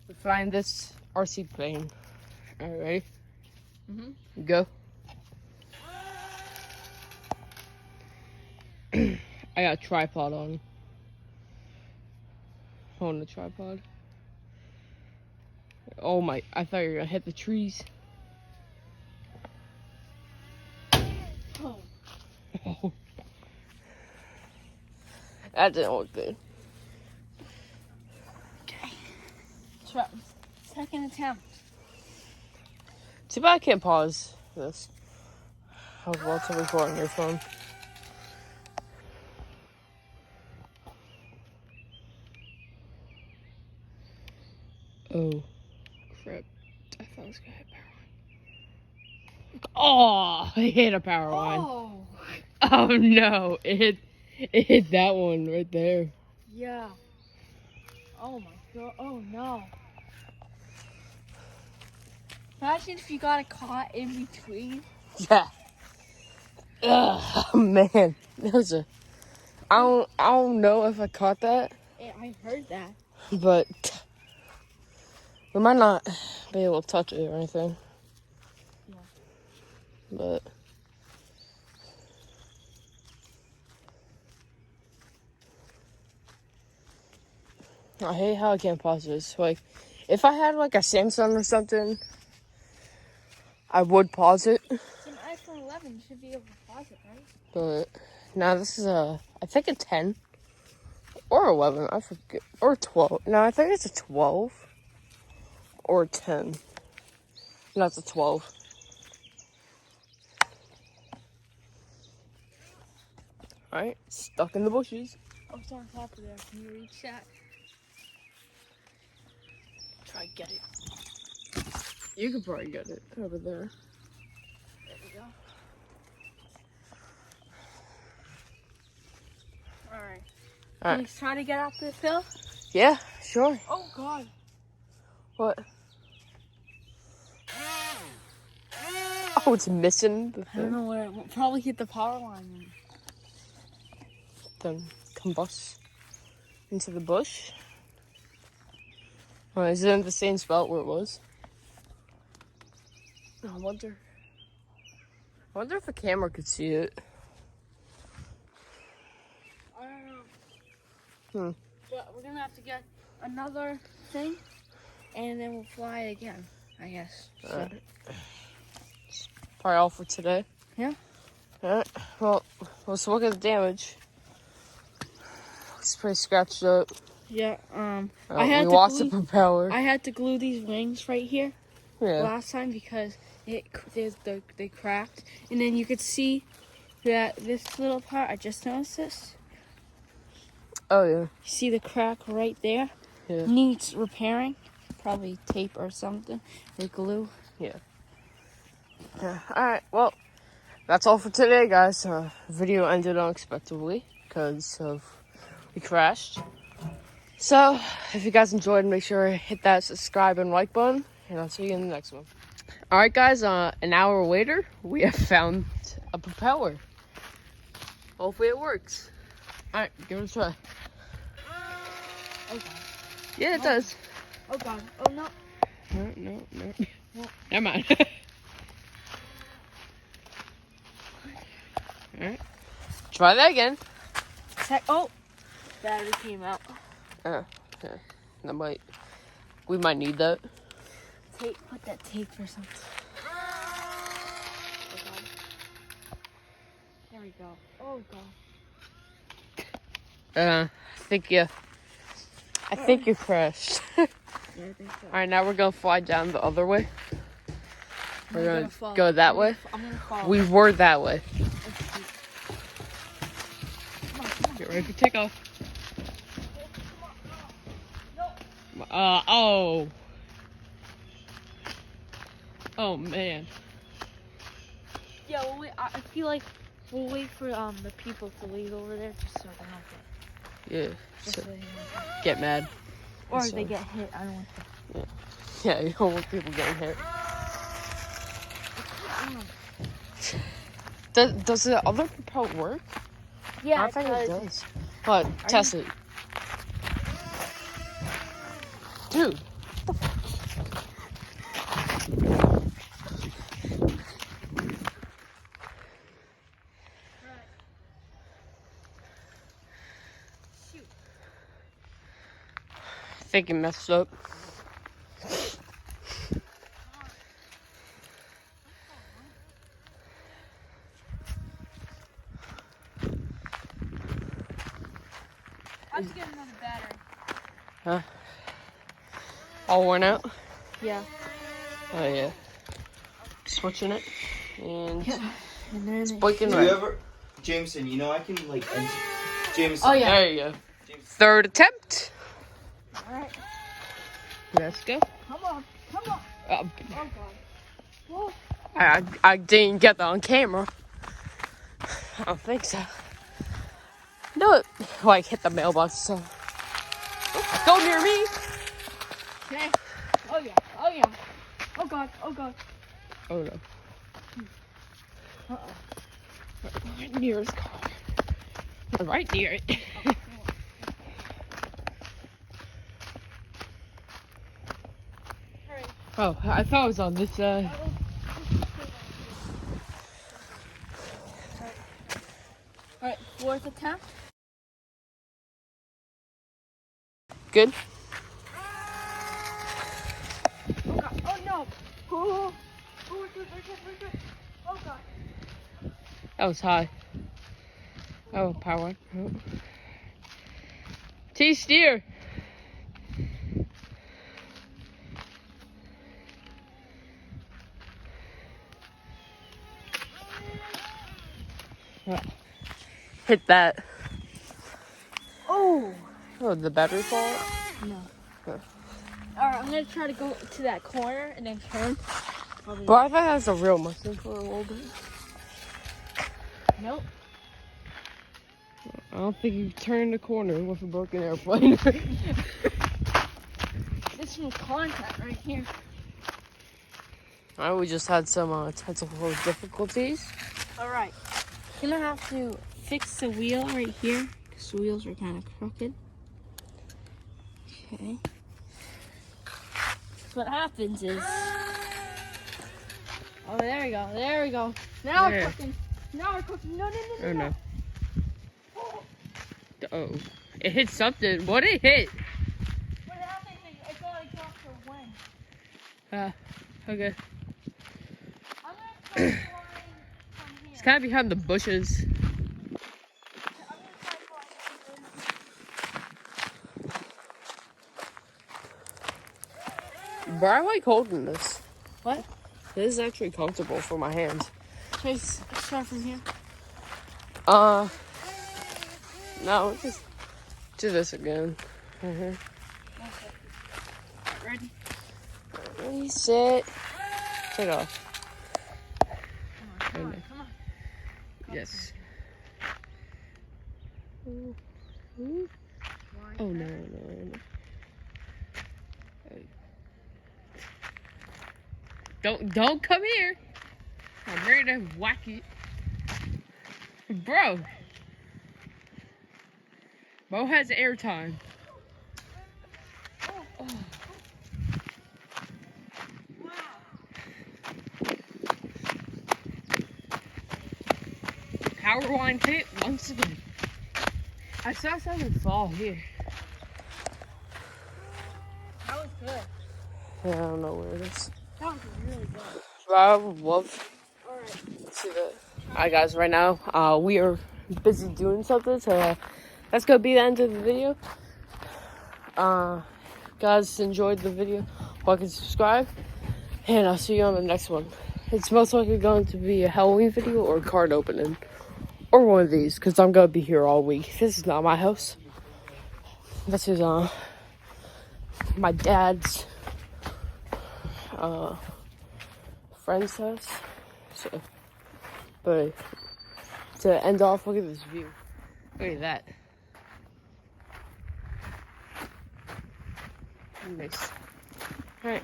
to find this RC plane. All right, ready? Mm-hmm. Go. I got a tripod on. On the tripod. Oh my, I thought you were gonna hit the trees. Oh. Oh. That didn't look good. Okay. Second attempt. Too bad I can't pause this. I was about to record on your phone. Oh, crap. I thought I was gonna hit power line. Oh, I hit a power line. Oh. Oh no, it hit that one right there. Yeah. Oh my god. Oh no. Imagine if you got caught in between. Yeah. Ugh, man. That was a... I don't know if I caught that, Yeah, I heard that. but we might not be able to touch it or anything. Yeah. But I hate how I can't pause this. Like, if I had like a Samsung or something, I would pause it. It's an iPhone 11. You should be able to pause it, right? But now this is I think a 10 or 11. I forget, or 12. No, I think it's a 12 or a 10. No, it's a 12. All right, stuck in the bushes. Oh, it's on top of there. Can you reach that? Try to get it. You could probably get it over there. There we go. Alright. All right. Can you try to get up this hill? Yeah, sure. Oh, God. What? Oh, it's missing the I don't thing. know where. It will probably hit the power line. Then combust into the bush. Oh, is it in the same spot where it was? I wonder if the camera could see it. I don't know. Hmm. But we're gonna have to get another thing, and then we'll fly again, I guess. So. Alright. Probably all for today. Yeah. Alright. Well, let's look at the damage. It's pretty scratched up. Yeah. We lost the propeller. I had to glue these wings right here Yeah. last time because they cracked, and then you could see that this little part. I just noticed this. Oh yeah. You see the crack right there? Yeah. Needs repairing. Probably tape or something. Or glue. Yeah. Alright, well, that's all for today, guys. Video ended unexpectedly because we crashed. So, if you guys enjoyed, make sure to hit that subscribe and like button, and I'll see you in the next one. Alright, guys, an hour later, we have found a propeller. Hopefully it works. Alright, give it a try. Oh, God. Yeah, it does. Oh, God. Oh, no. No. No. Never mind. Alright. Try that again. Oh! Battery came out. Yeah. We might need that. Tape. Put that tape or something. Oh, God. There we go. Oh, God. I think you crashed. Yeah, I think so. Alright, now we're gonna fly down the other way. We're gonna follow. go that way. I'm gonna follow. We were that way. Come on. Get ready for takeoff. Oh man. Yeah, well, I feel like we'll wait for the people to leave over there just so they don't Yeah. just So so they don't get mad. or So- they get hit. I don't want to. Yeah, you don't want people getting hit. Does the other propeller work? Yeah, I think it does. does. But test it. Dude, what the think he messed up. I have to get another battery. Huh? All worn out? Yeah. Oh yeah. Switching it. And And then it's blinking Do red. you ever, Jameson, you know I can like, Jameson. Oh yeah. There you go. Third attempt. Alright. Let's go. Come on. Come on. Uh, Oh god. Whoa. I didn't get that on camera. I don't think so. No, like hit the mailbox. So don't near me. Okay. Oh yeah. Oh yeah. Oh god. Oh god. Oh no. Right near his car. Right near it. Oh, I thought it was on this side. Alright, fourth attempt. Good. Oh god. Oh no. Oh, we're good. We're good. Oh god. That was high. Oh, power. Oh. T-steer. Oh. Hit that. Oh. Oh, the battery fall out? No. Huh. Alright, I'm gonna try to go to that corner and then turn. But I thought that was a real Mustang for a little bit. Nope. I don't think you turned the corner with a broken airplane. This one's contact right here. Alright, we just had some technical difficulties. Alright. Gonna have to fix the wheel right here because the wheels are kind of crooked. Okay. So what happens is. Oh, there we go. There we go. Now There. we're cooking. Now we're cooking. No. Oh no. Oh, it hit something. What did it hit? What happened is I thought I dropped the wing. Okay. I'm gonna try flying from here. It's kind of behind the bushes. I'm gonna try flying from But I like holding this. What? This is actually comfortable for my hands. Chase, start from here. No, just do this again. Okay. Ready? Ready, set. Take off. Come on. Yes. Ooh. Ooh. Oh no. Don't come here. I'm ready to whack it. Bro. Mo has airtime. Oh. Power line hit once again. I saw something fall here. That was good. Yeah, I don't know where it is. That was really good. But I would love Alright. to see that. Alright guys, right now we are busy doing something, so that's gonna be the end of the video. Guys, enjoyed the video, like and subscribe, and I'll see you on the next one. It's most likely going to be a Halloween video or a card opening, or one of these, because I'm gonna be here all week. This is not my house. This is my dad's friend's house. So, but to end off, look at this view. Look at that. Nice. Alright.